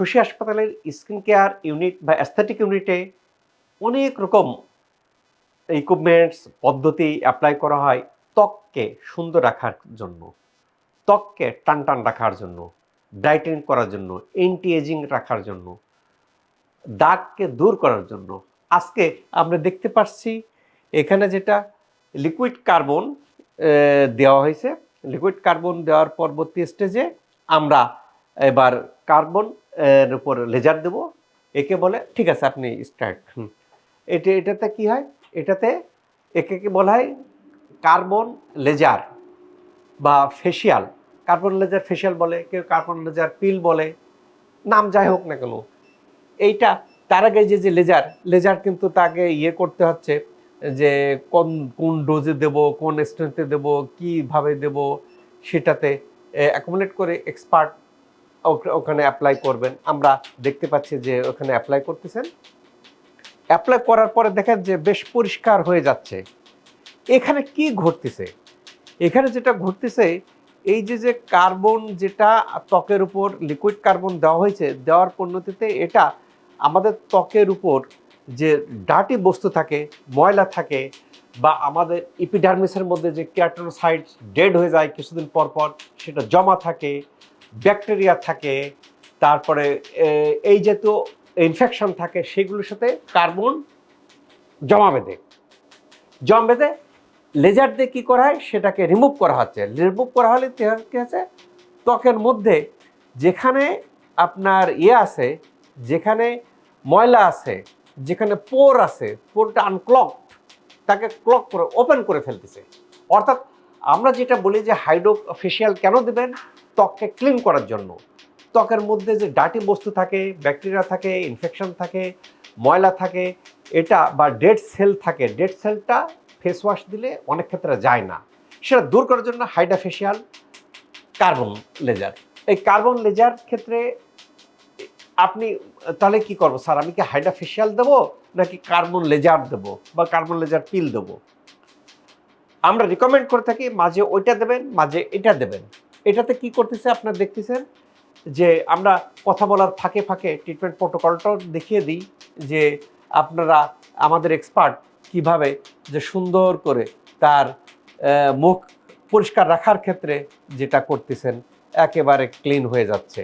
শশী হাসপাতালের skin care unit বা aesthetic ইউনিটে অনেক রকম ইকুইপমেন্টস পদ্ধতি অ্যাপ্লাই করা হয় ত্বককে সুন্দর রাখার জন্য, ত্বককে টান টান রাখার জন্য, ব্রাইটেন করার জন্য, অ্যান্টি এজিং রাখার জন্য, দাগকে দূর করার জন্য। আজকে আমরা দেখতে পাচ্ছি এখানে যেটা লিকুইড কার্বন দেওয়া হয়েছে। লিকুইড কার্বন দেওয়ার পরবর্তী স্টেজে আমরা এবার কার্বন এর উপর লেজার দেব। একে বলে, ঠিক আছে আপনি স্টার্ট। এটাতে কি হয়, এটাতে একে বলা হয় কার্বন লেজার বা ফেসিয়াল। কার্বন লেজার ফেসিয়াল বলে, কেউ কার্বন লেজার পিল বলে, নাম যাই হোক না কেন। এইটা তার আগে যে লেজার কিন্তু তাকে করতে হচ্ছে যে কোন ডোজে দেব, কোন স্ট্রেন্থে দেব, কীভাবে দেব, সেটাতে অ্যাকুমুলেট করে এক্সপার্ট ওখানে অ্যাপ্লাই করবেন। আমরা দেখতে পাচ্ছি যে ওখানে অ্যাপ্লাই করতেছেন। অ্যাপ্লাই করার পরে দেখেন যে বেশ পরিষ্কার হয়ে যাচ্ছে। এখানে কি ঘটতেছে, এখানে যেটা ঘটতেছে, এই যে কার্বন যেটা ত্বকের উপর লিকুইড কার্বন দেওয়া হয়েছে, দেওয়ার পরিণতিতে এটা আমাদের ত্বকের উপর যে ডার্টি বস্তু থাকে, ময়লা থাকে, বা আমাদের এপিডার্মিসের মধ্যে যে কেরাটিনোসাইট ডেড হয়ে যায় কিছুদিন পর পর, সেটা জমা থাকে, ব্যাকটেরিয়া থাকে, তারপরে এই জাতীয় ইনফেকশন থাকে, সেগুলোর সাথে কার্বন জমা বেঁধে লেজার দিয়ে কী করা হয়, সেটাকে রিমুভ করা হচ্ছে। রিমুভ করা হলে কী হচ্ছে, ত্বকের মধ্যে যেখানে আপনার আছে, যেখানে ময়লা আছে, যেখানে পোর আছে, পোরটা আনক্লগড, তাকে ক্লগ করে ওপেন করে ফেলতেছে। অর্থাৎ আমরা যেটা বলি যে হাইড্রো ফেশিয়াল কেন দেবেন, ত্বককে ক্লিন করার জন্য। ত্বকের মধ্যে যে ডার্টি বস্তু থাকে, ব্যাকটেরিয়া থাকে, ইনফেকশন থাকে, ময়লা থাকে, এটা বা ডেড সেল থাকে, ডেড সেলটা ফেস ওয়াশ দিলে অনেক ক্ষেত্রে যায় না, সেটা দূর করার জন্য হাইড্রো ফেশিয়াল কার্বন লেজার। এই কার্বন লেজার ক্ষেত্রে আপনি তাহলে কি করবো স্যার, আমি কি হাইড্রো ফেশিয়াল দেবো নাকি কার্বন লেজার দেবো বা কার্বন লেজার পিল দেবো? আমরা রিকমেন্ড করে থাকি মাঝে ওইটা দেবেন, মাঝে এটা দেবেন। এটাতে কি করতেছে আপনারা দেখতেছেন যে আমরা কথা বলার ফাঁকে ফাঁকে ট্রিটমেন্ট প্রোটোকলটাও দেখিয়ে দিই যে আপনারা আমাদের এক্সপার্ট কিভাবে যে সুন্দর করে তার মুখ পরিষ্কার রাখার ক্ষেত্রে যেটা করতেছেন, একেবারে ক্লিন হয়ে যাচ্ছে।